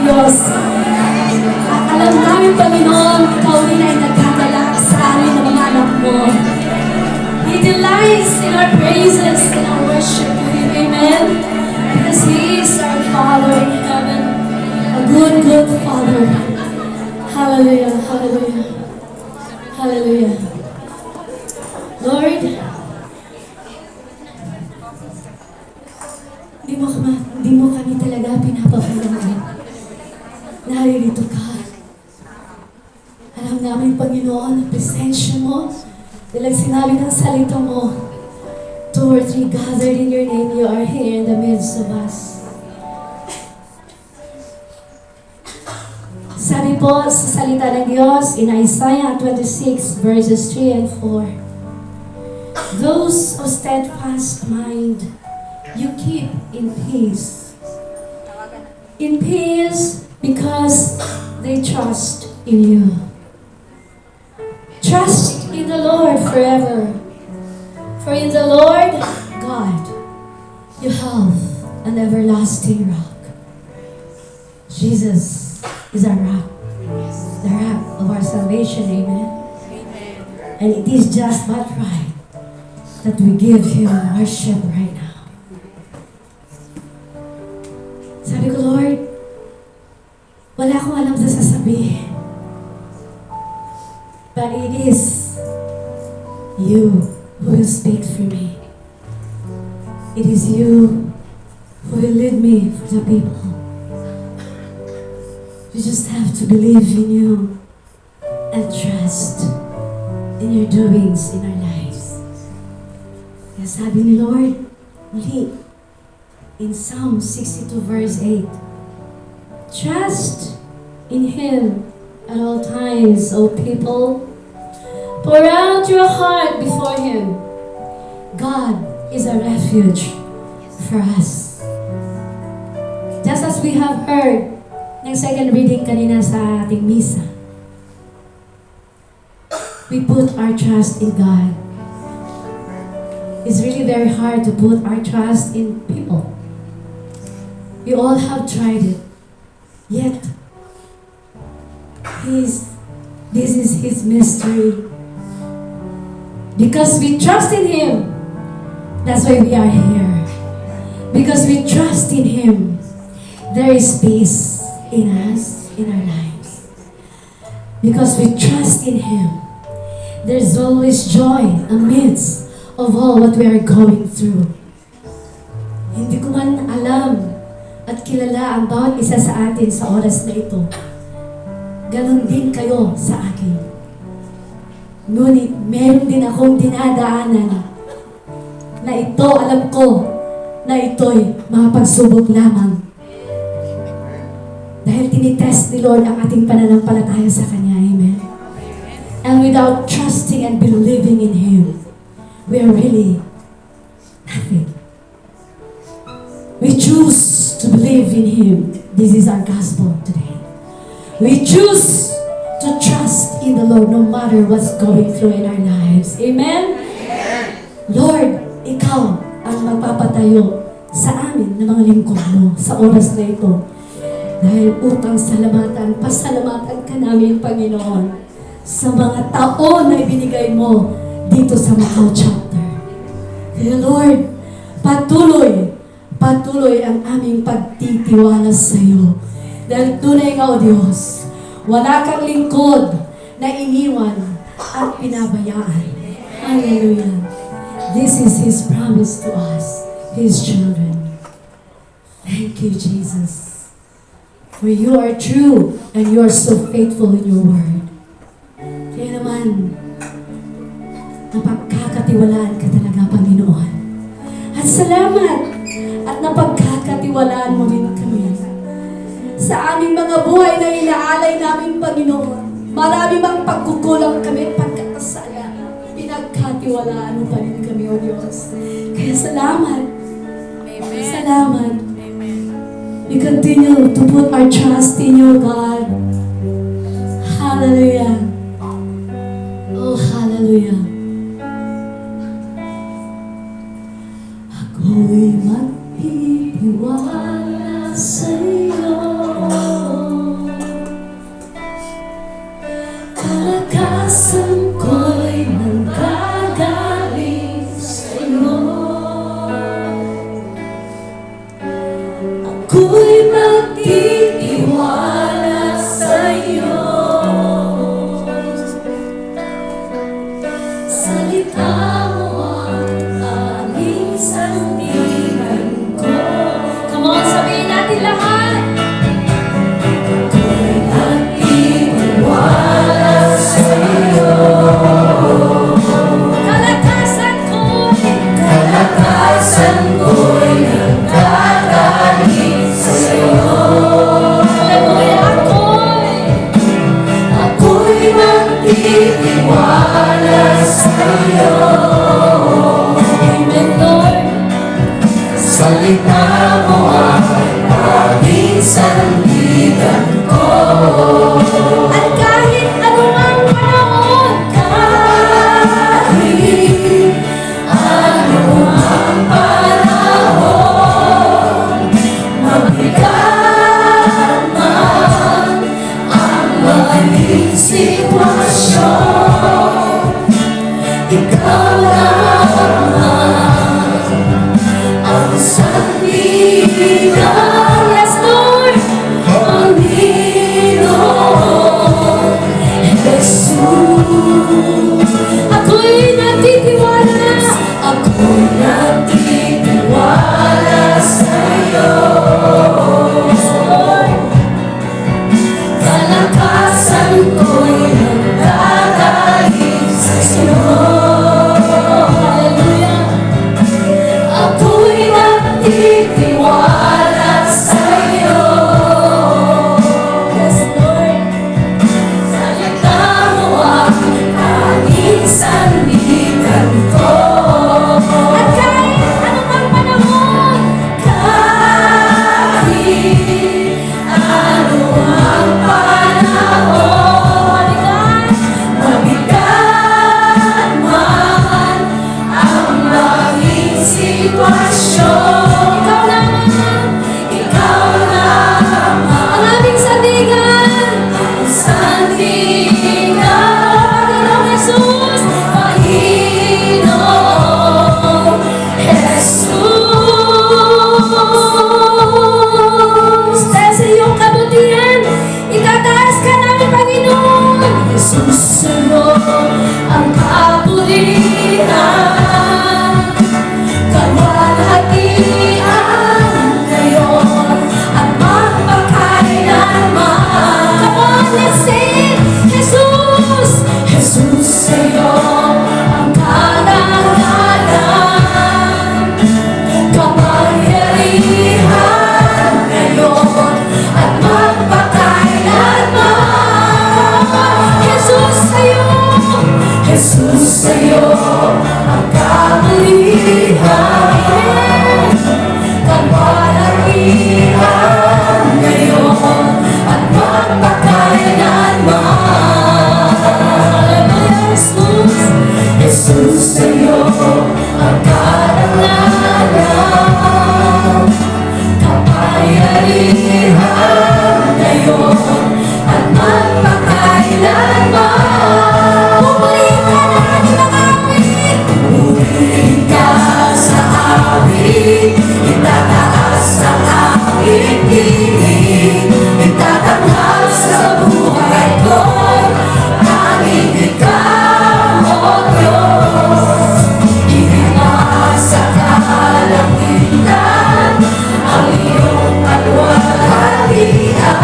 Diyos. At alam namin, Panginoon, Ikaw din ay nagkagalak sa amin ng mga anak mo. He delights in our praises, in our worship to Him. Amen? Because He is our Father in heaven. A good, good Father. Hallelujah, hallelujah. Hallelujah. Lord, hindi mo kami talaga pinapakalaman. Naririto ka. Alam namin, Panginoon, ang presensya mo. Dahil sinabi ng salita mo, 2 or 3 gathered in your name, you are here in the midst of us. Sabi po sa salita ng Diyos in Isaiah 26 verses 3 and 4, those of steadfast mind, you keep in peace. In peace because they trust in you. Trust in the Lord forever. For in the Lord God, you have an everlasting rock. Jesus is our rock. The rock of our salvation, amen? And it is just but right that we give Him worship right now. Sabi ko, Lord, wala akong alam sa sasabihin. But it is you who will speak through me. It is you who will lead me for the people. We just have to believe in you and trust in your doings in our lives. Kaya sabi ni Lord, muli, in Psalm 62 verse 8, trust in Him at all times, O people. Pour out your heart before Him. God is a refuge for us. Just as we have heard ng second reading kanina sa ating misa, we put our trust in God. It's really very hard to put our trust in people. We all have tried it. Yet, this is His mystery. Because we trust in Him, that's why we are here. Because we trust in Him, there is peace in us, in our lives. Because we trust in Him, there's always joy amidst of all what we are going through. Hindi ko man alam at kilala ang bawat isa sa atin sa oras na ito. Ganon din kayo sa akin. Ngunit meron din akong dinadaanan na ito, alam ko, na ito'y mga pagsubok lamang. Dahil tinitest ni Lord ang ating pananampalataya sa Kanya. Amen? And without trusting and believing in Him, we are really nothing. We choose to believe in Him. This is our gospel today. We choose to trust in the Lord no matter what's going through in our lives. Amen? Lord, Ikaw ang magpapatayo sa amin ng mga lingkod mo sa oras na ito. Dahil upang pasalamatan ka namin, Panginoon, sa mga taon na ibinigay mo dito sa Macau chapter. Kaya Lord, patuloy ang aming pagtitiwala sa iyo. Dahil tunay nga, O Diyos, wala kang lingkod na iniwan at pinabayaan. Hallelujah. This is His promise to us, His children. Thank you, Jesus. For you are true and you are so faithful in your word. Kaya naman, napagkakatiwalaan ka talaga, Panginoon. At salamat at napagkakatiwalaan mo din kami. Sa aming mga buhay na inaalay namin, Panginoon, marami mang pagkukulang kami, pagkakasala, pinagkatiwalaan mo pa rin kami, O Diyos. Kaya salamat. Amen. Salamat. Amen. We continue to put our trust in you, God. Hallelujah. Oh, hallelujah. Ako'y magtitiwala sa'yo. salita mo ay laging sandigan ko. At kahit anumang panahon, Kahit anumang panahon, mabigat man ang maging sitwasyon, ikaw lamang ang sandigan. yes Lord, Panginoon Jesus, ako'y nagtitiwala. ako'y nagtitiwala sa'yo. Kalakasan ko'y nagdadahil sa'yo. Hallelujah. Ako'y nagtitiwala sa'yo. Yes Lord, Salita mo ang tanging sandigan ko. at kahit anumang panahon, Kahit anumang panahon, mabigat man ang maging sitwasyon, ikaw lamang ikaw lamang ang aming sandigan. ang sandigan. Panginoong Jesus, Panginoong Jesus, dahil sa iyong kabutihan, itataas ka namin, Panginoon. Jesus sa'yo ang kapulihan, kalwalhatian ngayon at magpakailanman. Come on, let's say it. Jesus, Jesus sa'yo ang karangalan, kapangyarihan ngayon at magpakailanman. Jesus sa'yo, Jesus sa'yo ang kapulihan, kalwalhatian ngayon at magpakailanman. Hallelujah, Jesus. Jesus sa'yo ang karangalan, kapangyarihan ngayon at magpakailanman. Pupurihin ka namin ang awit. Purihin ka sa awit, itataas ang aming tinig, itatanghal sa buhay ko, tanging ikaw, O Diyos. Ihinga sa kalangitan ang iyong kalwalhatian,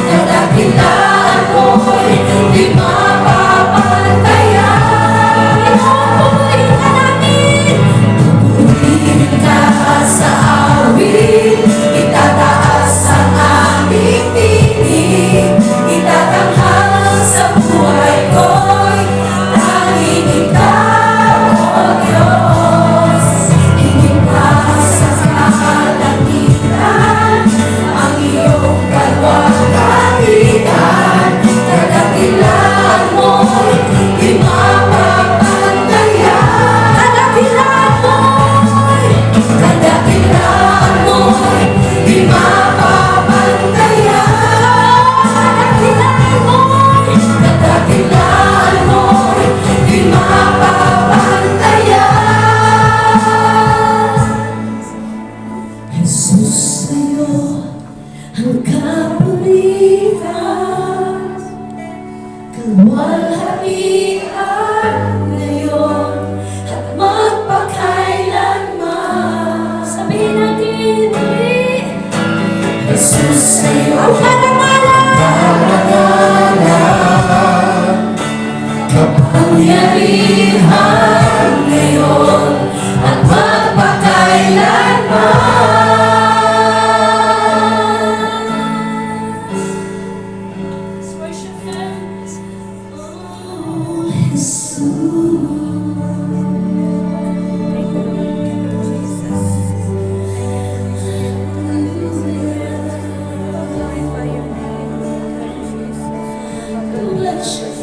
kadakilaan mo'y di mapapantayan. Pupurihin ka namin. Purihin ka sa awit, itataas ang aming tinig, itatanghal sa buhay ko'y tanging ikaw, O Diyos. Hihinga sa kalangitan ang iyong kalwalhatian, kadakilaan mo'y di mapapantayan. Kadakilaan mo'y di mapapantayan. Kadakilaan mo'y di mapapantayan. Jesus sa'yo ang kapulihan, kalwalhatian ngayon at magpakailanman. Sabihin natin, Jesus sa'yo ang karangalan, kapangyarihan ngayon at magpakailanman. Let's worship Him. Oh, Jesus. precious